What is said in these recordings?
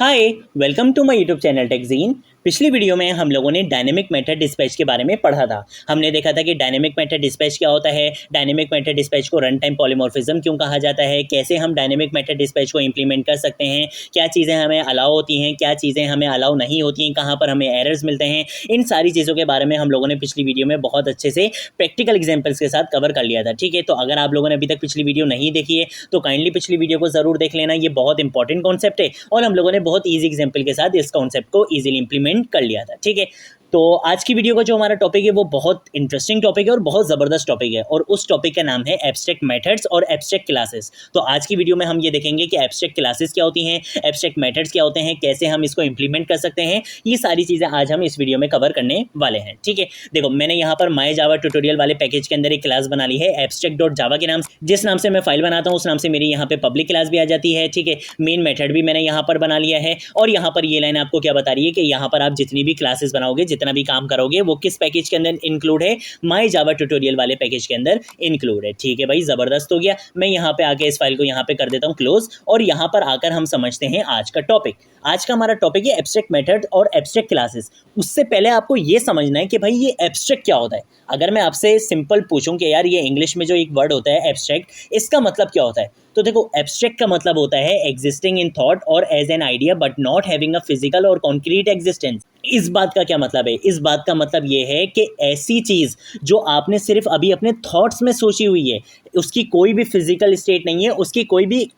Hi, welcome to my YouTube channel TechGene. पिछली video में हम लोगों ने डायनेमिक मेथड डिस्पैच के बारे में पढ़ा था। हमने देखा था कि डायनेमिक मेथड डिस्पैच क्या होता है, डायनेमिक मेथड डिस्पैच को रन टाइम पॉलीमॉर्फिज्म क्यों कहा जाता है, कैसे हम डायनेमिक मेथड डिस्पैच को इंप्लीमेंट कर सकते हैं, क्या चीज़ें हमें अलाउ होती हैं, क्या चीज़ें हमें अलाउ नहीं होती हैं, कहाँ पर हमें एरर्स मिलते हैं। इन सारी चीज़ों के बारे में हम लोगों ने पिछली वीडियो में बहुत अच्छे से प्रैक्टिकल एग्जाम्पल्स के साथ कवर कर लिया था। ठीक है, तो अगर आप लोगों ने अभी तक पिछली वीडियो नहीं देखी है तो काइंडली पिछली वीडियो को ज़रूर देख लेना। ये बहुत इंपॉर्टेंट कॉन्सेप्ट है और हम लोगों ने बहुत ईजी एग्जाम्पल के साथ इस कॉन्सेप्ट को ईजिली इंप्लीमेंट कर लिया था। ठीक है, तो आज की वीडियो का जो हमारा टॉपिक है वो बहुत इंटरेस्टिंग टॉपिक है और बहुत ज़बरदस्त टॉपिक है और उस टॉपिक का नाम है एब्स्ट्रैक्ट मेथड्स और एब्स्ट्रैक्ट क्लासेस। तो आज की वीडियो में हम ये देखेंगे कि एब्स्ट्रैक्ट क्लासेस क्या होती हैं, एब्स्ट्रैक्ट मेथड्स क्या होते हैं, कैसे हम इसको इंप्लीमेंट कर सकते हैं। ये सारी चीज़ें आज हम इस वीडियो में कवर करने वाले हैं। ठीक है, देखो मैंने यहाँ पर माई जावा ट्यूटोरियल वाले पैकेज के अंदर एक क्लास बना ली है abstract.java के नाम से। जिस नाम से मैं फाइल बनाता हूँ उस नाम से मेरी यहाँ पे पब्लिक क्लास भी आ जाती है। ठीक है, मेन मेथड भी मैंने यहाँ पर बना लिया है और यहाँ पर ये लाइन आपको क्या बता रही है कि यहाँ पर आप जितनी भी क्लासेस बनाओगे, जितना भी काम करोगे वो किस पैकेज के अंदर इंक्लूड है, माई जावा ट्यूटोरियल वाले पैकेज के अंदर इंक्लूड है। ठीक है भाई, जबरदस्त हो गया। मैं यहाँ पे आके इस फाइल को यहाँ पे कर देता हूँ क्लोज और यहाँ पर आकर हम समझते हैं आज का टॉपिक। आज का हमारा टॉपिक है एब्स्ट्रैक्ट मेथड और एब्स्ट्रैक्ट क्लासेस। उससे पहले आपको ये समझना है कि भाई ये एब्स्ट्रैक्ट क्या होता है। अगर मैं आपसे सिंपल पूछूं कि यार ये इंग्लिश में जो एक वर्ड होता है एब्स्ट्रैक्ट, इसका मतलब क्या होता है, तो देखो एब्स्ट्रैक्ट का मतलब होता है एग्जिस्टिंग इन थॉट और as an idea but not having a physical और कॉन्क्रीट एग्जिस्टेंस। इस बात का क्या मतलब है, इस बात का मतलब ये है कि ऐसी चीज़ जो आपने सिर्फ अभी अपने थॉट्स में सोची हुई है, उसकी कोई भी फिजिकल स्टेट नहीं है, उसकी कोई भी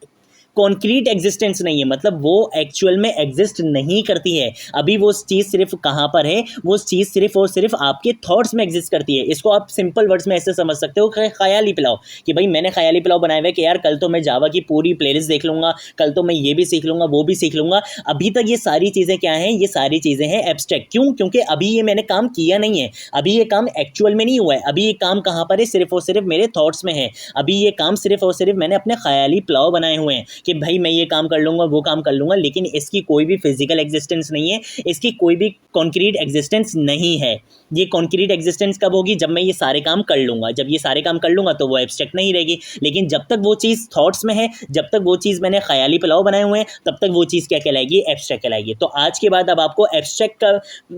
कॉन्क्रीट एग्जिस्टेंस नहीं है, मतलब वो एक्चुअल में एग्जिस्ट नहीं करती है। अभी वो चीज़ सिर्फ कहाँ पर है, वो चीज़ सिर्फ और सिर्फ आपके थॉट्स में एग्जिस्ट करती है। इसको आप सिंपल वर्ड्स में ऐसे समझ सकते हो कि ख्याली पुलाव, कि भाई मैंने ख्याली पुलाव बनाया हुआ है कि यार कल तो मैं जावा की पूरी प्लेलिस्ट देख लूँगा, कल तो मैं ये भी सीख लूँगा, वो भी सीख लूँगा। अभी तक ये सारी चीज़ें क्या हैं, ये सारी चीज़ें हैं एब्स्ट्रैक्ट। क्यों? क्योंकि अभी ये मैंने काम किया नहीं है, अभी ये काम एक्चुअल में नहीं हुआ है। अभी ये काम कहाँ पर है, सिर्फ और सिर्फ मेरे थॉट्स में है। अभी ये काम सिर्फ और सिर्फ मैंने अपने ख्याली पुलाव बनाए हुए हैं कि भाई मैं ये काम कर लूँगा, वो काम कर लूँगा, लेकिन इसकी कोई भी फिजिकल एग्जिस्टेंस नहीं है, इसकी कोई भी कॉन्क्रीट एग्जिस्टेंस नहीं है। ये कॉन्क्रीट एग्जिस्टेंस कब होगी, जब मैं ये सारे काम कर लूँगा। जब ये सारे काम कर लूँगा तो वो एब्स्ट्रैक्ट नहीं रहेगी, लेकिन जब तक वो चीज़ थॉट्स में है, जब तक वो चीज़ मैंने ख्याली पुलाव बनाए हुए हैं, तब तक वो चीज़ क्या कहलाएगी, एब्स्ट्रैक्ट कहलाएगी। तो आज के बाद अब आपको एब्स्ट्रैक्ट का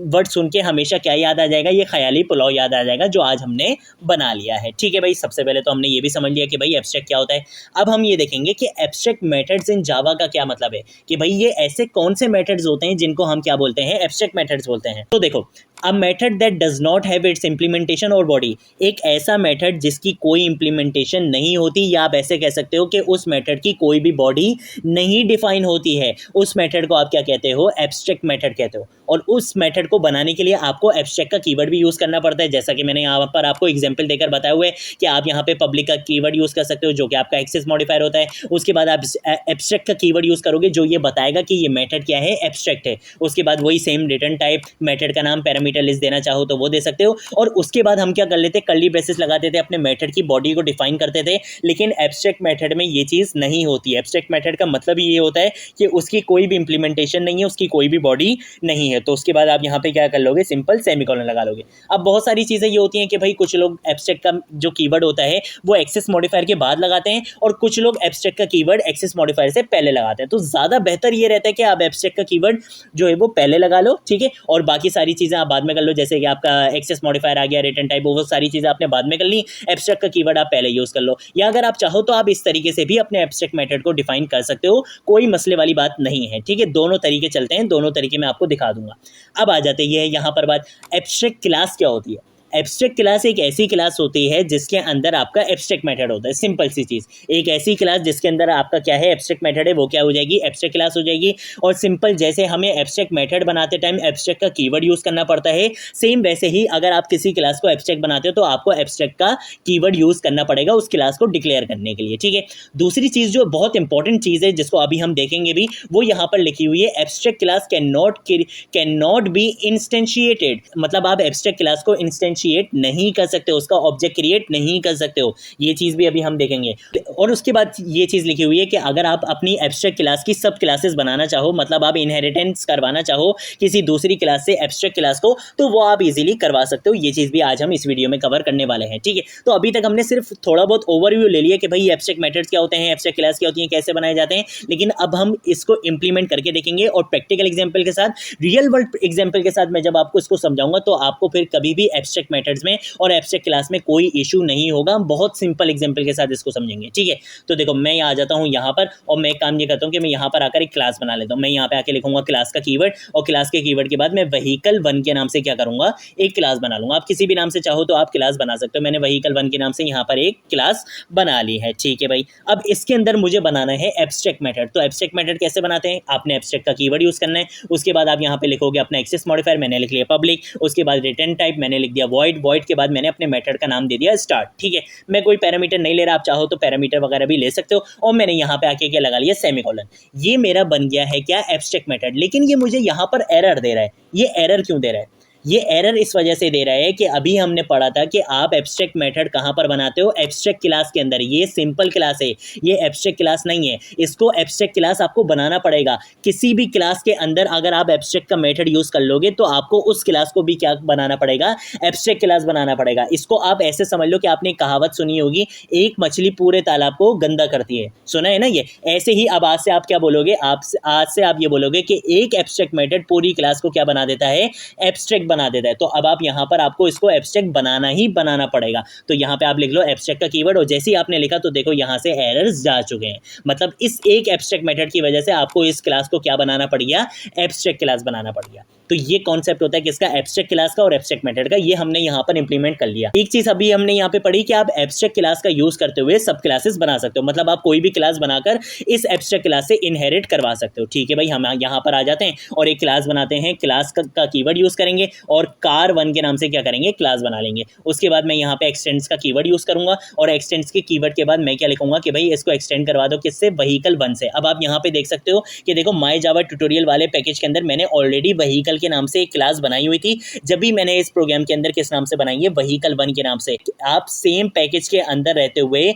वर्ड सुन के हमेशा क्या याद आ जाएगा, ये ख्याली पुलाव याद आ जाएगा जो आज हमने बना लिया है। ठीक है भाई, सबसे पहले तो हमने ये भी समझ लिया कि भाई एब्स्ट्रैक्ट क्या होता है। अब हम ये देखेंगे कि एब्स्ट्रैक्ट मेथड्स इन जावा का क्या मतलब है, कि भाई ये ऐसे कौन से मेथड्स होते हैं जिनको हम क्या बोलते हैं, एब्स्ट्रैक्ट मेथड्स बोलते हैं। तो देखो, a method that does not have it's implementation और बॉडी, एक ऐसा मेथड जिसकी कोई इम्प्लीमेंटेशन नहीं होती, या आप ऐसे कह सकते हो कि उस मेथड की कोई भी बॉडी नहीं डिफाइन होती है, उस मेथड को आप क्या कहते हो, एब्स्ट्रैक्ट मेथड कहते हो। और उस मेथड को बनाने के लिए आपको एब्स्ट्रैक्ट का कीवर्ड भी यूज़ करना पड़ता है, जैसा कि मैंने यहाँ पर आपको एग्जाम्पल देकर बताया हुआ है कि आप यहाँ पे पब्लिक का कीवर्ड यूज़ कर सकते हो जो कि आपका एक्सेस मॉडिफायर होता है। उसके बाद आप एब्स्ट्रैक्ट का कीवर्ड यूज़ करोगे जो ये बताएगा कि ये मेथड क्या है, एब्स्ट्रैक्ट है। उसके बाद वही सेम रिटर्न टाइप, मेथड का नाम, पैरामीटर लिस्ट देना चाहो तो वो दे सकते हो। और उसके बाद हम क्या कर लेते, कर्ली ब्रेसेस लगाते थे, अपने मेथड की बॉडी को डिफाइन करते थे। लेकिन एब्स्ट्रैक्ट मेथड में ये चीज़ नहीं होती है। एब्स्ट्रैक्ट मेथड का मतलब ये होता है कि उसकी कोई भी इंप्लीमेंटेशन नहीं है, उसकी कोई भी बॉडी नहीं है। तो उसके बाद आप यहाँ पे क्या कर लोगे, सिंपल सेमीकोलन लगा लोगे। अब बहुत सारी चीज़ें ये होती हैं कि भाई कुछ लोग एब्स्ट्रैक्ट का जो कीवर्ड होता है वो एक्सेस मॉडिफायर के बाद लगाते हैं और कुछ लोग एब्स्ट्रैक्ट का कीवर्ड एक्सेस मॉडिफायर से पहले लगाते हैं। तो ज़्यादा बेहतर ये रहता है कि आप एब्स्ट्रैक्ट का कीवर्ड जो है वो पहले लगा लो, ठीक है, और बाकी सारी चीज़ें आप बाद में कर लो। जैसे कि आपका एक्सेस मॉडिफायर आ गया, रिटर्न टाइप, वो सारी चीज़ें आपने बाद में कर ली, एब्स्ट्रैक्ट का कीवर्ड आप पहले यूज़ कर लो। या अगर आप चाहो तो आप इस तरीके से भी अपने एब्स्ट्रैक्ट मेथड को डिफाइन कर सकते हो, कोई मसले वाली बात नहीं है। ठीक है, दोनों तरीके चलते हैं, दोनों तरीके मैं आपको दिखा दूंगा। अब आ जाते हैं यहाँ पर बात, एब्स्ट्रैक्ट क्लास क्या होती है। एब्स्ट्रैक्ट क्लास एक ऐसी क्लास होती है जिसके अंदर आपका एब्स्ट्रैक्ट मेथड होता है। सिंपल सी चीज़, एक ऐसी क्लास जिसके अंदर आपका क्या है, एब्स्ट्रैक्ट मेथड है, वो क्या हो जाएगी, एब्स्ट्रैक्ट क्लास हो जाएगी। और सिंपल जैसे हमें एब्स्ट्रैक्ट मेथड बनाते टाइम एब्स्ट्रैक्ट का कीवर्ड यूज़ करना पड़ता है, सेम वैसे ही अगर आप किसी क्लास को एब्स्ट्रैक्ट बनाते हो तो आपको एब्स्ट्रैक्ट का कीवर्ड यूज़ करना पड़ेगा उस क्लास को डिक्लेयर करने के लिए। ठीक है, दूसरी चीज़ जो बहुत इंपॉर्टेंट चीज़ है जिसको अभी हम देखेंगे भी, वो यहाँ पर लिखी हुई है, abstract class can not be instantiated. मतलब आप एब्स्ट्रैक्ट क्लास को इंस्टेंशिएट डिफरेंशिएट नहीं कर सकते हो, उसका ऑब्जेक्ट क्रिएट नहीं कर सकते हो। ये चीज़ भी अभी हम देखेंगे। और उसके बाद ये चीज़ लिखी हुई है कि अगर आप अपनी एब्स्ट्रैक्ट क्लास की सब क्लासेस बनाना चाहो, मतलब आप इनहेरिटेंस करवाना चाहो किसी दूसरी क्लास से एब्स्ट्रैक्ट क्लास को, तो वो आप इजीली करवा सकते हो। ये चीज़ भी आज हम इस वीडियो में कवर करने वाले हैं, ठीक है। तो अभी तक हमने सिर्फ थोड़ा बहुत ओवरव्यू ले लिया कि भाई एब्स्ट्रैक्ट मेथड्स क्या होते हैं, एब्स्ट्रैक्ट क्लास क्या होती हैं, कैसे बनाए जाते हैं, लेकिन अब हम इसको इंप्लीमेंट करके देखेंगे और प्रैक्टिकल एग्जाम्पल के साथ, रियल वर्ल्ड एग्जाम्पल के साथ मैं जब आपको इसको समझाऊंगा तो आपको फिर कभी भी एब्स्ट्रैक्ट मेथड्स में और एब्स्ट्रैक्ट क्लास में कोई इशू नहीं होगा। हम बहुत सिंपल एग्जाम्पल के साथ इसको समझेंगे, ठीक है। तो देखो मैं आ जाता हूँ यहाँ पर और मैं काम ये करता हूँ कि मैं यहाँ पर आकर एक क्लास बना लेता हूँ। मैं यहाँ पे आके लिखूंगा क्लास का कीवर्ड और क्लास के कीवर्ड के बाद मैं व्हीकल 1 के नाम से क्या करूंगा, एक क्लास बना लूंगा। आप किसी भी नाम से चाहो तो आप क्लास बना सकते हो। मैंने व्हीकल 1 के नाम से यहाँ पर एक क्लास बना ली है, ठीक है भाई। अब इसके अंदर मुझे बनाना है एब्स्ट्रैक्ट मेथड। तो एब्स्ट्रैक्ट मेथड कैसे बनाते हैं, आपने एब्स्ट्रैक्ट का कीवर्ड यूज करना है। उसके बाद आप यहाँ पे लिखोगे अपना एक्सेस मॉडिफायर, मैंने लिख लिया पब्लिक। उसके बाद रिटर्न टाइप मैंने लिख दिया वॉइड। वॉइड के बाद मैंने अपने मेथड का नाम दे दिया स्टार्ट, ठीक है। मैं कोई पैरामीटर नहीं ले रहा, आप चाहो तो पैरामीटर वगैरह भी ले सकते हो। और मैंने यहाँ पे आके क्या लगा लिया, सेमीकोलन। ये मेरा बन गया है क्या, एब्स्ट्रैक्ट मेथड। लेकिन ये मुझे यहाँ पर एरर दे रहा है। ये एरर क्यों दे रहा है, ये एरर इस वजह से दे रहा है कि अभी हमने पढ़ा था कि आप एब्स्ट्रैक्ट मेथड कहाँ पर बनाते हो, एब्स्ट्रैक्ट क्लास के अंदर। ये सिंपल क्लास है, ये एब्स्ट्रैक्ट क्लास नहीं है। इसको एब्स्ट्रैक्ट क्लास आपको बनाना पड़ेगा। किसी भी क्लास के अंदर अगर आप एब्स्ट्रैक्ट का मेथड यूज कर लोगे तो आपको उस क्लास को भी क्या बनाना पड़ेगा, एब्स्ट्रैक्ट क्लास बनाना पड़ेगा। इसको आप ऐसे समझ लो कि आपने एक कहावत सुनी होगी, एक मछली पूरे तालाब को गंदा करती है, सुना है ना ये। ऐसे ही अब आज से आप क्या बोलोगे, आज से आप ये बोलोगे कि एक एब्स्ट्रैक्ट मेथड पूरी क्लास को क्या बना देता है, एब्स्ट्रैक्ट बना देता है। तो अब आप यहां पर आपको इसको एब्स्ट्रैक्ट बनाना ही बनाना पड़ेगा। तो यहां पे आप लिख लो एब्स्ट्रैक्ट का कीवर्ड और जैसे ही आपने लिखा तो देखो यहां से एरर्स जा चुके हैं। मतलब इस एक एब्स्ट्रैक्ट मेथड की वजह से आपको इस क्लास को क्या बनाना पड़ गया, एब्स्ट्रैक्ट क्लास बनाना पड़ गया। तो ये कॉन्सेप्ट होता है किसका, एब्स्ट्रैक्ट क्लास का और एब्स्ट्रैक्ट मेथड का। ये हमने यहाँ पर इंप्लीमेंट कर लिया। एक चीज अभी हमने यहाँ पे पढ़ी कि आप एब्स्ट्रैक्ट क्लास का यूज करते हुए सब क्लासेस बना सकते हो। मतलब आप कोई भी क्लास बनाकर इस एब्स्ट्रैक्ट क्लास से इनहेरिट करवा सकते हो, ठीक है भाई। हम यहाँ पर आ जाते हैं और एक क्लास बनाते हैं। क्लास का कीवर्ड यूज करेंगे और car1 के नाम से क्या करेंगे, क्लास बना लेंगे। उसके बाद मैं यहाँ पे एक्सटेंड्स का कीवर्ड यूज करूंगा और एक्सटेंड्स के कीवर्ड के बाद मैं क्या लिखूंगा कि भाई इसको एक्सटेंड करवा दो किससे, व्हीकल 1 से। अब आप यहाँ पे देख सकते हो कि देखो माई जावा ट्यूटोरियल वाले पैकेज के अंदर मैंने ऑलरेडी व्हीकल के नाम से एक क्लास बनाई हुई थी। जब भी मैंने इस प्रोग्राम के अंदर किस नाम से बनाई है, व्हीकल 1 के नाम से। आप सेम पैकेज के अंदर रहते हुए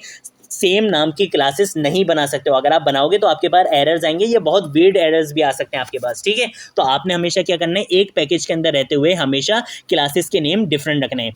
सेम नाम की क्लासेस नहीं बना सकते हो। अगर आप बनाओगे तो आपके पास एरर्स आएंगे, ये बहुत वीर्ड एरर्स भी आ सकते हैं आपके पास, ठीक है। तो आपने हमेशा क्या करना है, एक पैकेज के अंदर रहते हुए हमेशा क्लासेस के नेम डिफरेंट रखने हैं।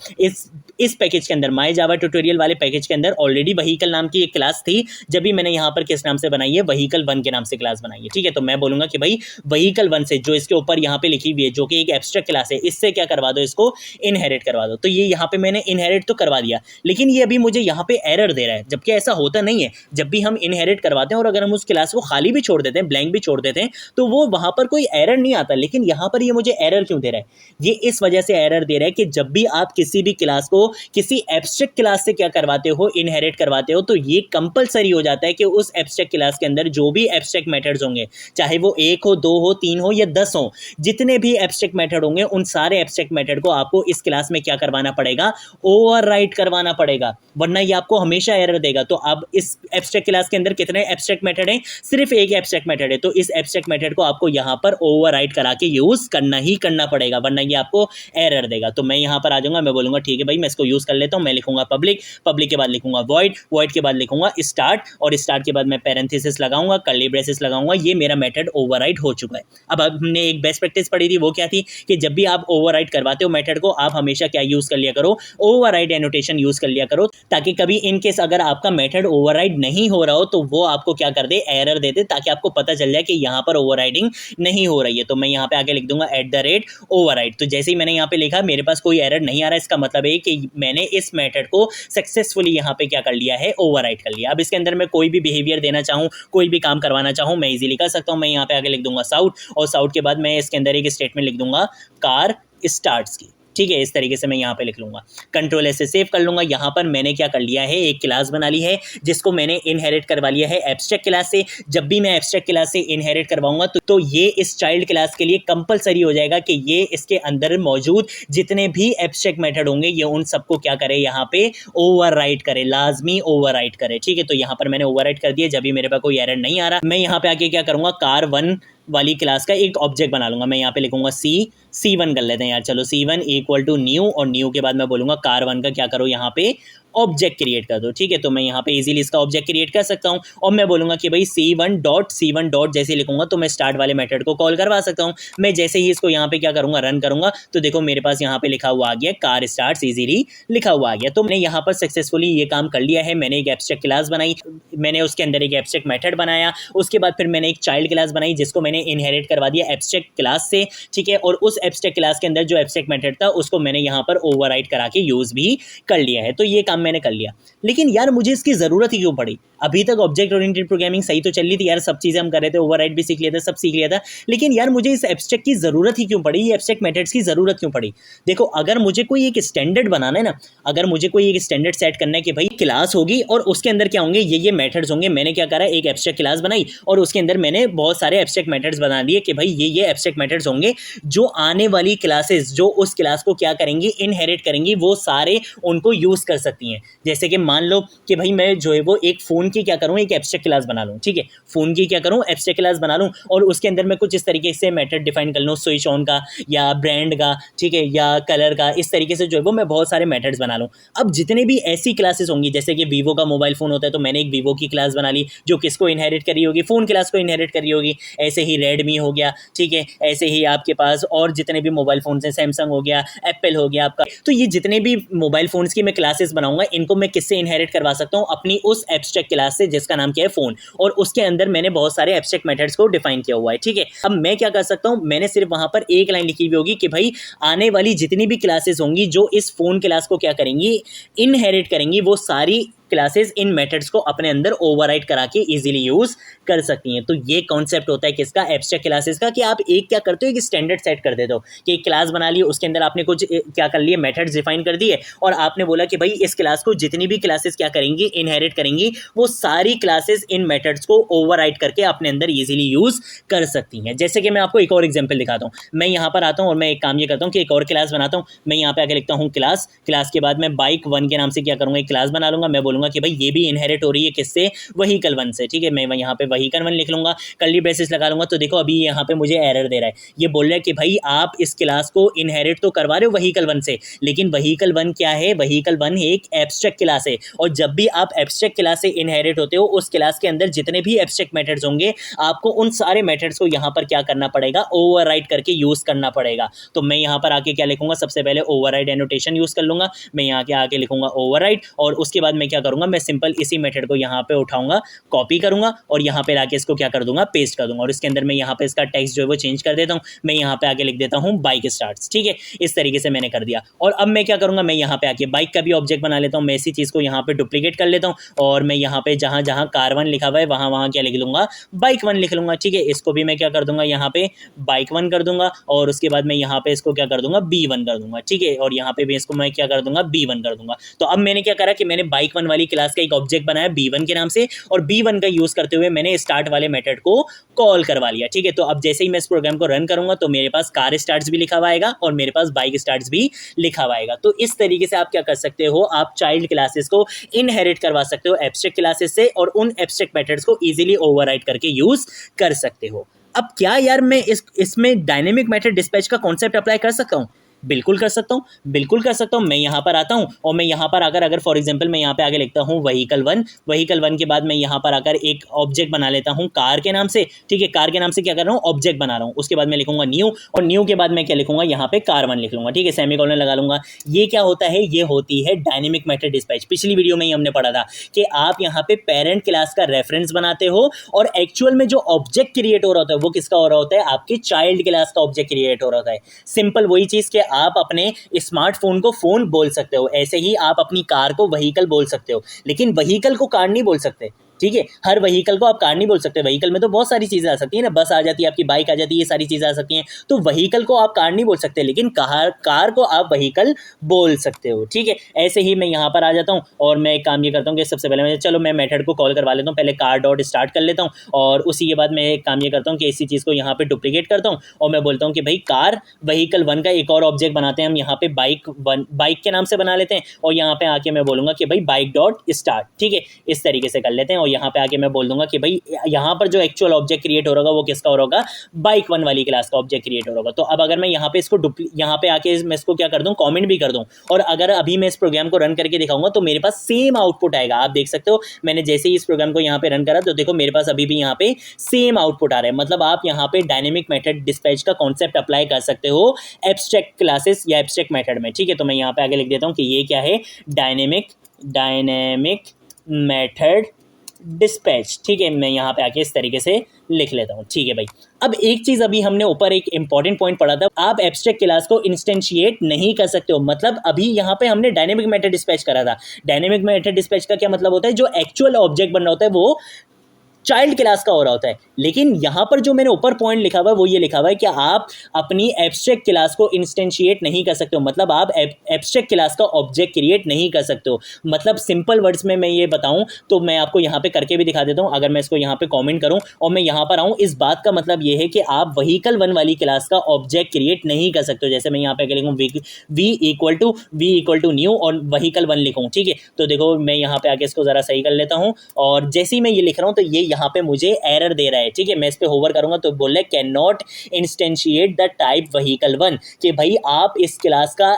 इस पैकेज के अंदर माई जावा ट्यूटोरियल वाले पैकेज के अंदर ऑलरेडी व्हीकल नाम की एक क्लास थी। जब भी मैंने यहाँ पर किस नाम से बनाई है, व्हीकल 1 के नाम से क्लास बनाई है, ठीक है। तो मैं बोलूंगा कि भाई व्हीकल 1 से, जो इसके ऊपर यहाँ पे लिखी हुई है, जो कि एक एब्स्ट्रैक्ट क्लास है, इससे क्या करवा दो, इसको इनहेरिट करवा दो। तो ये यहाँ पे मैंने इनहेरिट तो करवा दिया, लेकिन ये अभी मुझे यहाँ पे एरर दे रहा है, जबकि ऐसा होता नहीं है। जब भी हम इनहेरिट करवाते हैं और अगर हम उस क्लास को खाली भी छोड़ देते हैं, ब्लैंक भी छोड़ देते हैं, तो वो वहां पर कोई एरर नहीं आता। लेकिन यहाँ पर ये मुझे एरर क्यों दे रहा है, ये इस वजह से एरर दे रहा है कि जब भी आप किसी भी क्लास को किसी एब्स्ट्रैक्ट क्लास से क्या करवाते हो, इनहेरिट करवाते हो, तो ये कंपलसरी हो जाता है कि उस एब्स्ट्रैक्ट क्लास के अंदर जो भी एब्स्ट्रैक्ट मेथड्स होंगे, चाहे वो 1 हो, 2 हो, 3 हो या 10 हो, जितने भी एब्स्ट्रैक्ट मेथड होंगे, उन सारे एब्स्ट्रैक्ट मेथड को आपको इस क्लास में क्या करवाना पड़ेगा, ओवरराइट करवाना पड़ेगा, वरना ये आपको हमेशा एरर देगा। तो अब इस एब्स्ट्रैक्ट क्लास के अंदर कितने एब्स्ट्रैक्ट मेथड हैं, सिर्फ एक एब्स्ट्रैक्ट मेथड है। तो इस एब्स्ट्रैक्ट मेथड को आपको यहां पर ओवरराइट करा के यूज करना ही करना पड़ेगा, वरना ये आपको एरर देगा। तो मैं यहां पर आ जाऊंगा, मैं बोलूंगा ठीक है भाई मैं इसको यूज कर लेता हूं। मैं लिखूंगा पब्लिक, पब्लिक के बाद लिखूंगा वॉइड, वॉइड के बाद लिखूंगा स्टार्ट और स्टार्ट के बाद मैं पैरेंथेसिस लगाऊंगा, कर्ली ब्रेसेस लगाऊंगा। ये मेरा मेथड ओवरराइट हो चुका है। अब हमने एक बेस्ट प्रैक्टिस पढ़ी थी, वो क्या थी कि जब भी आप ओवरराइट करवाते हो मेथड को, आप हमेशा क्या यूज कर लिया करो, ओवरराइट एनोटेशन यूज कर लिया करो, ताकि कभी इन केस अगर आपका मेथड ओवरराइट नहीं हो रहा हो तो वो आपको क्या कर दे, एरर दे दे, ताकि आपको पता चल जाए कि यहाँ पर ओवरराइडिंग नहीं हो रही है। तो मैं यहाँ पे आगे लिख दूंगा @override। तो जैसे ही मैंने यहाँ पे लिखा मेरे पास कोई एरर नहीं आ रहा, इसका मतलब है कि मैंने इस मेथड को सक्सेसफुली यहाँ पे क्या कर लिया है, ओवरराइड कर लिया। अब इसके अंदर मैं कोई भी बिहेवियर देना चाहूँ, कोई भी काम करवाना चाहूँ, मैं इजीली कर सकता हूँ। मैं यहाँ पे आगे लिख दूंगा साउट और साउट के बाद मैं इसके अंदर एक स्टेटमेंट लिख दूंगा कार स्टार्ट्स की, ठीक है। इस तरीके से मैं यहाँ पे लिख लूंगा, कंट्रोल से सेव कर लूंगा। यहाँ पर मैंने क्या कर लिया है, एक क्लास बना ली है जिसको मैंने इनहेरिट करवा लिया है एब्स्ट्रैक्ट क्लास से। जब भी मैं एब्स्ट्रैक्ट क्लास से इनहेरिट करवाऊंगा तो ये इस चाइल्ड क्लास के लिए कंपलसरी हो जाएगा कि ये इसके अंदर मौजूद जितने भी एब्स्ट्रैक्ट मेथड होंगे ये उन सबको क्या करे, यहाँ पे ओवरराइट करे, लाजमी ओवरराइट करे, ठीक है। तो यहाँ पर मैंने ओवरराइट कर दिया। जब भी मेरे पास कोई एरर नहीं आ रहा, मैं यहाँ पे आके क्या करूंगा, car1 वाली क्लास का एक ऑब्जेक्ट बना लूंगा। मैं यहाँ पे लिखूंगा C1 कर लेते हैं यार, चलो C1 इक्वल टू न्यू, और न्यू के बाद मैं बोलूँगा car1 का क्या करो यहाँ पे ऑब्जेक्ट क्रिएट कर दो। ठीक है, तो मैं यहाँ पे इजीली इसका ऑब्जेक्ट क्रिएट कर सकता हूँ, और मैं बोलूँगा कि भाई C1 डॉट जैसे लिखूंगा तो मैं स्टार्ट वाले मेथड को कॉल करवा सकता हूँ। मैं जैसे ही इसको यहाँ पे क्या करूँगा, रन करूँगा, तो देखो मेरे पास यहाँ पे लिखा हुआ आ गया कार स्टार्ट्स इजीली लिखा हुआ आ गया। तो मैंने यहाँ पर सक्सेसफुली ये काम कर लिया है। मैंने एक एब्स्ट्रैक्ट क्लास बनाई, मैंने उसके अंदर एक एब्स्ट्रैक्ट मेथड बनाया, उसके बाद फिर मैंने एक चाइल्ड क्लास बनाई जिसको मैंने इनहेरिट करवा दिया एब्स्ट्रैक्ट क्लास से। ठीक है, और उस एब्स्ट्रैक्ट क्लास के अंदर जो एब्स्ट्रैक्ट मेथड था उसको मैंने यहाँ पर ओवरराइड करा के यूज भी कर लिया है। तो ये काम मैंने कर लिया, लेकिन यार मुझे इसकी जरूरत ही क्यों पड़ी? अभी तक ऑब्जेक्ट ओरिएंटेड प्रोग्रामिंग सही तो चल रही थी यार, सब चीजें हम कर रहे थे, ओवरराइड भी सीख लिया था, सब सीख लिया था, लेकिन यार मुझे इस एब्स्ट्रैक्ट की जरूरत ही क्यों पड़ी? ये एब्स्ट्रैक्ट मेथड्स की जरूरत क्यों पड़ी? देखो, अगर मुझे कोई एक स्टैंडर्ड बनाना है ना, अगर मुझे कोई एक स्टैंडर्ड सेट करना है कि भाई क्लास होगी और उसके अंदर क्या होंगे, ये मेथड्स होंगे, मैंने क्या करा, एक एब्स्ट्रैक्ट क्लास बनाई और उसके अंदर मैंने बहुत सारे एब्स्ट्रैक्ट मेथड्स बना दिए कि भाई ये एब्स्ट्रैक्ट मेथड्स होंगे जो आने वाली क्लासेस जो उस क्लास को क्या करेंगी, इनहेरिट करेंगी, वो सारे उनको यूज कर सकती हैं। जैसे कि मान लो कि भाई मैं जो है वो एक फ़ोन की क्या करूँ, एक एब्स्ट्रैक्ट क्लास बना लूँ। ठीक है, फ़ोन की क्या करूँ, एब्स्ट्रैक्ट क्लास बना लूँ, और उसके अंदर मैं कुछ इस तरीके से मेथड डिफाइन कर लूँ, स्विच ऑन का या ब्रांड का, ठीक है, या कलर का, इस तरीके से जो है वो मैं बहुत सारे मेथड्स बना लूँ। अब जितने भी ऐसी क्लासेस होंगी, जैसे कि वीवो का मोबाइल फ़ोन होता है तो मैंने एक वीवो की क्लास बना ली जो किसको इनहेरिट करी होगी, फ़ोन क्लास को इनहेरिट करी होगी। ऐसे ही रेडमी हो गया, ठीक है, ऐसे ही आपके पास और जितने भी मोबाइल फ़ोन्स हैं, सैमसंग हो गया, एप्पल हो गया आपका, तो ये जितने भी मोबाइल फ़ोन्स की मैं क्लासेस बनाऊंगा, इनको मैं किससे इनहेरिट करवा सकता हूँ, अपनी उस एब्स्ट्रैक्ट क्लास से जिसका नाम क्या है फ़ोन, और उसके अंदर मैंने बहुत सारे एब्स्ट्रैक्ट मेथड्स को डिफाइन किया हुआ है। ठीक है, अब मैं क्या कर सकता हूँ, मैंने सिर्फ वहां पर एक लाइन लिखी हुई होगी कि भाई आने वाली जितनी भी क्लासेस होंगी जो इस फोन क्लास को क्या करेंगी, इनहेरिट करेंगी, वो सारी क्लासेस इन मेथड्स को अपने अंदर ओवरराइड करा के इजीली यूज कर सकती हैं। तो ये कॉन्सेप्ट होता है किसका, एब्स्ट्रैक्ट क्लासेस का, कि आप एक क्या करते हो, एक स्टैंडर्ड सेट कर देते हो कि एक क्लास बना ली, उसके अंदर आपने कुछ क्या कर लिए, मेथड्स डिफाइन कर दिए, और आपने बोला कि भाई इस क्लास को जितनी भी क्लासेस क्या करेंगी, इनहेरिट करेंगी, वो सारी क्लासेस इन मेथड्स को ओवरराइड करके अपने अंदर इजीली यूज कर सकती हैं। जैसे कि मैं आपको एक और एग्जांपल दिखाता हूँ। मैं यहाँ पर आता हूँ और मैं एक काम ये करता हूँ कि एक और क्लास बनाता हूँ। मैं यहाँ पे आके लिखता हूँ क्लास के बाद मैं बाइक 1 के नाम से क्या करूँगा, एक क्लास बना लूंगा। मैं बोलूँगा कि भाई ये भी इनहेरिट हो रही है किससे, व्हीकल 1 से। ठीक है, मैं यहाँ पे व्हीकल 1 लिख लूंगा, कर्ली ब्रेसेस लगा लूंगा। तो देखो अभी यहाँ पे मुझे एरर दे रहा है, ये बोल रहा है कि भाई आप इस क्लास को इनहेरिट तो करवा रहे हो व्हीकल 1 से, लेकिन व्हीकल 1 क्या है, व्हीकल 1 एक एब्स्ट्रैक्ट क्लास है, और जब भी आप एब्स्ट्रैक्ट क्लास से इनहेरिट होते हो, उस क्लास के अंदर जितने भी एब्स्ट्रैक्ट मेथड्स होंगे, आपको उन सारे मेथड्स को यहाँ पर क्या करना पड़ेगा, ओवरराइड करके यूज करना पड़ेगा। तो मैं यहाँ पर आके क्या लिखूंगा, सबसे पहले ओवरराइड एनोटेशन यूज कर लूंगा। मैं यहाँ के आके लिखूंगा ओवरराइड, और उसके बाद मैं क्या करूंगा, मैं सिंपल इसी मेथड को यहाँ पे उठाऊंगा, कॉपी करूंगा, और यहाँ पे लाके इसको क्या कर दूंगा, पेस्ट कर दूंगा, और इसके अंदर मैं यहाँ पे इसका टेक्स्ट जो है वो चेंज कर देता हूँ। मैं यहाँ पे आके लिख देता हूँ बाइक स्टार्ट्स। ठीक है, इस तरीके से मैंने कर दिया। और अब मैं क्या करूंगा, मैं यहाँ पे आके बाइक का भी ऑब्जेक्ट बना लेता हूँ। मैं इसी चीज को यहाँ पे डुप्लीकेट कर लेता हूँ, और मैं यहाँ पे जहाँ जहाँ car1 लिखा हुआ है वहाँ वहाँ क्या लिख लूंगा, बाइक 1 लिख लूंगा। ठीक है, इसको भी मैं क्या कर दूंगा, यहाँ पे बाइक 1 कर दूंगा, और उसके बाद मैं यहाँ पे इसको क्या कर दूंगा, B1 कर दूंगा। ठीक है, और यहाँ पे भी इसको मैं क्या कर दूंगा, B1 कर दूंगा। तो अब मैंने क्या करा कि मैंने बाइक 1 वाली क्लास का एक ऑब्जेक्ट बनाया B1 के नाम से, और B1 का यूज करते हुए मैंने स्टार्ट वाले मेथड को कॉल करवा लिया। ठीक है, तो अब जैसे ही मैं इस प्रोग्राम को रन करूंगा तो मेरे पास कार स्टार्ट्स भी लिखा हुआ आएगा और मेरे पास बाइक स्टार्ट्स भी लिखा हुआ आएगा। तो इस तरीके से आप क्या कर सकते हो, आप चाइल्ड क्लासेस को इनहेरिट करवा सकते हो एब्स्ट्रैक्ट क्लासेस से, और उन एब्स्ट्रैक्ट मेथड्स को इजीली ओवरराइड करके यूज कर सकते हो। अब क्या यार मैं इसमें डायनेमिक मेथड डिस्पैच का कॉन्सेप्ट अप्लाई कर सकता हूँ? बिल्कुल कर सकता हूँ, बिल्कुल कर सकता हूँ। मैं यहाँ पर आता हूँ और मैं यहाँ पर अगर फॉर एग्जांपल मैं यहाँ पे आगे लिखता हूँ व्हीकल 1 के बाद मैं यहाँ पर आकर एक ऑब्जेक्ट बना लेता हूँ कार के नाम से। ठीक है, कार के नाम से क्या कर रहा हूँ, ऑब्जेक्ट बना रहा हूँ। उसके बाद मैं लिखूंगा न्यू, और न्यू के बाद मैं क्या लिखूंगा, यहाँ पे car1 लिख लूंगा। ठीक है, सेमीकोलन लगा लूंगा। ये क्या होता है, ये होती है डायनेमिक मेथड डिस्पैच। पिछली वीडियो में ही हमने पढ़ा था कि आप यहाँ पे पेरेंट क्लास का रेफरेंस बनाते हो, और एक्चुअल में जो ऑब्जेक्ट क्रिएट हो रहा होता है वो किसका हो रहा होता है, आपके चाइल्ड क्लास का ऑब्जेक्ट क्रिएट हो रहा होता है। सिंपल वही चीज कि आप अपने स्मार्टफोन को फोन बोल सकते हो, ऐसे ही आप अपनी कार को व्हीकल बोल सकते हो, लेकिन व्हीकल को कार नहीं बोल सकते। ठीक है, हर व्हीकल को आप कार नहीं बोल सकते। व्हीकल में तो बहुत सारी चीजें आ सकती है ना, बस आ जाती है, आपकी बाइक आ जाती है, ये सारी चीजें आ सकती हैं। तो व्हीकल को आप कार नहीं बोल सकते, लेकिन कार को आप व्हीकल बोल सकते हो। ठीक है, ऐसे ही मैं यहाँ पर आ जाता हूँ और मैं एक काम ये करता हूँ कि सबसे पहले मैं मेथड को कॉल करवा लेता हूँ। पहले कार डॉट स्टार्ट कर लेता हूँ, और उसी के बाद मैं एक काम ये करता हूँ कि इसी चीज़ को यहाँ पे डुप्लीकेट करता हूँ, और मैं बोलता हूँ कि भाई कार व्हीकल 1 का एक और ऑब्जेक्ट बनाते हैं हम, यहाँ पे बाइक के नाम से बना लेते हैं, और यहाँ पे आके मैं बोलूँगा कि भाई बाइक डॉट स्टार्ट। ठीक है, इस तरीके से कर लेते हैं, और यहाँ पे आके मैं बोल दूंगा कि भाई यहाँ पर जो एक्चुअल ऑब्जेक्ट क्रिएट हो रहा होगा वो किसका हो रहा होगा, बाइक 1 वाली क्लास का ऑब्जेक्ट क्रिएट हो रहा होगा। तो अब अगर मैं यहाँ पे इसको यहाँ पे आके मैं इसको क्या कर दूँ, कॉमेंट भी कर दूँ, और अगर अभी मैं इस प्रोग्राम को रन करके दिखाऊंगा तो मेरे पास सेम आउटपुट आएगा। आप देख सकते हो मैंने जैसे ही इस प्रोग्राम को यहाँ पे रन करा तो देखो मेरे पास अभी भी यहाँ पे सेम आउटपुट आ रहा है। मतलब आप यहाँ पे डायनेमिक मेथड डिस्पैच का कॉन्सेप्ट अप्लाई कर सकते हो एब्स्ट्रैक्ट क्लासेस या एब्स्ट्रैक्ट मेथड में। ठीक है, तो मैं यहाँ पे आगे लिख देता हूँ कि ये क्या है, डायनेमिक मेथड डिस्पैच। ठीक है, मैं यहाँ पे आके इस तरीके से लिख लेता हूँ। ठीक है भाई, अब एक चीज अभी हमने ऊपर एक इंपॉर्टेंट पॉइंट पढ़ा था, आप एब्स्ट्रैक्ट क्लास को इंस्टेंशिएट नहीं कर सकते हो। मतलब अभी यहाँ पे हमने डायनेमिक मेथड डिस्पैच करा था। डायनेमिक मेथड डिस्पैच का क्या मतलब होता है, जो एक्चुअल ऑब्जेक्ट बन रहा होता है वो चाइल्ड क्लास का हो रहा होता है। लेकिन यहाँ पर जो मैंने ऊपर पॉइंट लिखा हुआ है वो ये लिखा हुआ है कि आप अपनी एब्स्ट्रैक्ट क्लास को इंस्टेंशिएट नहीं कर सकते हो। मतलब आप एब्स्ट्रैक्ट क्लास का ऑब्जेक्ट क्रिएट नहीं कर सकते हो। मतलब सिंपल वर्ड्स में मैं ये बताऊं तो मैं आपको यहाँ पे करके भी दिखा देता हूँ। अगर मैं इसको यहाँ पे कॉमेंट करूँ और मैं यहाँ पर आऊँ, इस बात का मतलब ये है कि आप व्हीकल 1 वाली क्लास का ऑब्जेक्ट क्रिएट नहीं कर सकते हो। जैसे मैं यहाँ पे लिखूँ वी इक्वल टू न्यू और व्हीकल 1 लिखूँ। ठीक है, तो देखो मैं यहाँ पे आके इसको जरा सही कर लेता हूँ, और जैसे ही मैं ये लिख रहा हूँ तो ये यहाँ पे मुझे एरर दे रहा है। ठीक है, मैं इस पे होवर करूंगा तो बोल रहा है can not instantiate the type vehicle 1, कि भाई आप इस क्लास का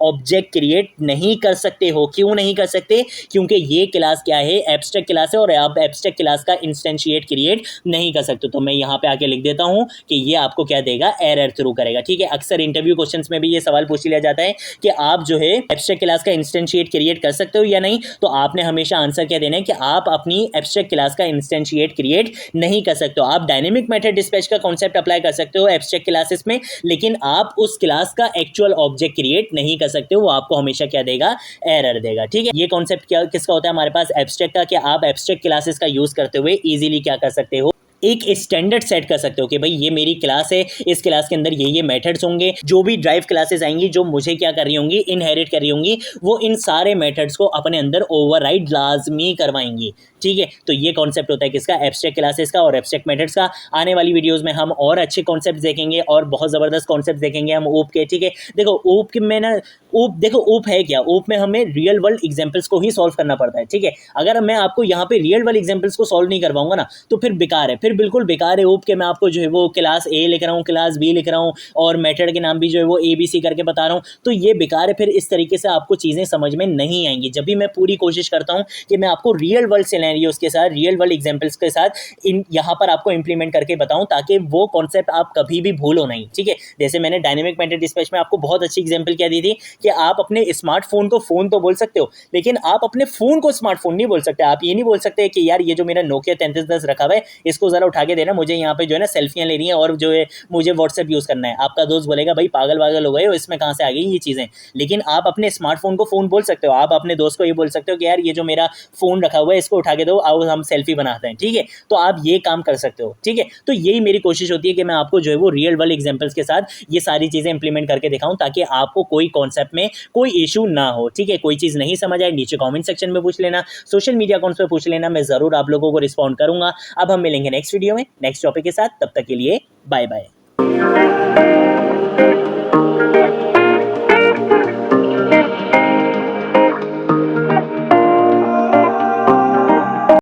ऑब्जेक्ट क्रिएट नहीं कर सकते हो। क्यों नहीं कर सकते, क्योंकि ये क्लास क्या है, एब्स्ट्रैक्ट क्लास है, और आप एब्स्ट्रैक्ट क्लास का इंस्टेंशिएट क्रिएट नहीं कर सकते। तो मैं यहाँ पे आके लिख देता हूँ कि ये आपको क्या देगा, एरर थ्रू करेगा। ठीक है, अक्सर इंटरव्यू क्वेश्चंस में भी ये सवाल पूछ लिया जाता है कि आप जो है एब्स्ट्रैक्ट क्लास का इंस्टेंशिएट क्रिएट कर सकते हो या नहीं। तो आपने हमेशा आंसर क्या देना है कि आप अपनी एब्स्ट्रैक्ट क्लास का इंस्टेंशिएट क्रिएट नहीं कर सकते हो। आप डायनेमिक मेथड डिस्पैच का कॉन्सेप्ट अप्लाई कर सकते हो एब्स्ट्रैक्ट क्लासेस में, लेकिन आप उस क्लास का एक्चुअल ऑब्जेक्ट क्रिएट नहीं कर सकते हो। वो आपको हमेशा क्या देगा, एरर देगा। ठीक है, ये कॉन्सेप्ट क्या किसका होता है हमारे पास, एब्स्ट्रैक्ट का, कि आप एब्स्ट्रैक्ट क्लासेस का यूज करते हुए इजीली क्या कर सकते हो, एक स्टैंडर्ड सेट कर सकते हो कि भाई ये मेरी क्लास है, इस क्लास के अंदर ये मेथड्स होंगे, जो भी ड्राइव क्लासेस आएंगी जो मुझे क्या कर रही होंगी, इनहेरिट कर रही होंगी, वो इन सारे मेथड्स को अपने अंदर ओवरराइड लाजमी करवाएंगी। ठीक है, तो ये कॉन्सेप्ट होता है किसका, एब्स्ट्रैक्ट क्लासेस का और एब्स्ट्रैक्ट मेथड्स का। आने वाली वीडियोस में हम और अच्छे कॉन्सेप्ट देखेंगे और बहुत ज़बरदस्त कॉन्सेप्ट देखेंगे हम ऊप के। ठीक है, देखो ऊप में ना, ऊप है क्या, ऊप में हमें रियल वर्ल्ड एग्जाम्पल्स को ही सॉल्व करना पड़ता है। ठीक है, अगर मैं आपको यहाँ पे रियल वर्ल्ड एग्जाम्पल्स को सॉल्व नहीं करवाऊंगा ना तो फिर बेकार है, फिर बिल्कुल बेकार है ऊप के। मैं आपको जो है वो क्लास ए लिख रहा हूँ, क्लास बी लिख रहा हूँ, और मेथड के नाम भी जो है वो ABC करके बता रहा हूँ, तो ये बेकार है। फिर इस तरीके से आपको चीज़ें समझ में नहीं आएंगी। जब भी मैं पूरी कोशिश करता हूँ कि मैं आपको रियल वर्ल्ड सिनेरियोस के साथ, रियल वर्ल्ड एग्जाम्पल्स के साथ यहाँ पर आपको इंप्लीमेंट करके बताऊँ, ताकि वो कॉन्सेप्ट आप कभी भी भूलो नहीं। ठीक है, जैसे मैंने डायनेमिक मेथड डिस्पैच में आपको बहुत अच्छी एग्जाम्पल क्या दी थी कि आप अपने स्मार्टफोन को फ़ोन तो बोल सकते हो, लेकिन आप अपने फ़ोन को स्मार्टफोन नहीं बोल सकते। आप ये नहीं बोल सकते कि यार ये जो मेरा नोकिया 3310 रखा हुआ है इसको ज़रा उठा के देना, मुझे यहाँ पे जो है ना सेल्फियाँ लेनी है और जो है मुझे व्हाट्सएप यूज़ करना है। आपका दोस्त बोलेगा भाई पागल वागल हो गए हो, इसमें कहाँ से आ गई ये चीज़ें। लेकिन आप अपने स्मार्टफोन को फ़ोन बोल सकते हो। आप अपने दोस्त को ये बोल सकते हो कि यार ये जो मेरा फ़ोन रखा हुआ है इसको उठा के दो, आओ हम सेल्फी बनाते हैं। ठीक है, तो आप ये काम कर सकते हो। ठीक है, तो यही मेरी कोशिश होती है कि मैं आपको जो है वो रियल वर्ल्ड एग्जाम्पल्स के साथ ये सारी चीज़ें इंप्लीमेंट करके दिखाऊं, ताकि आपको कोई कॉन्सेप्ट में कोई इशू ना हो। ठीक है, कोई चीज़ नहीं समझ आए नीचे कमेंट सेक्शन में पूछ लेना, सोशल मीडिया अकाउंट्स पे पूछ लेना, मैं ज़रूर आप लोगों को रिस्पॉन्ड करूंगा। अब हम मिलेंगे नेक्स्ट वीडियो में नेक्स्ट टॉपिक के साथ, तब तक के लिए बाय बाय।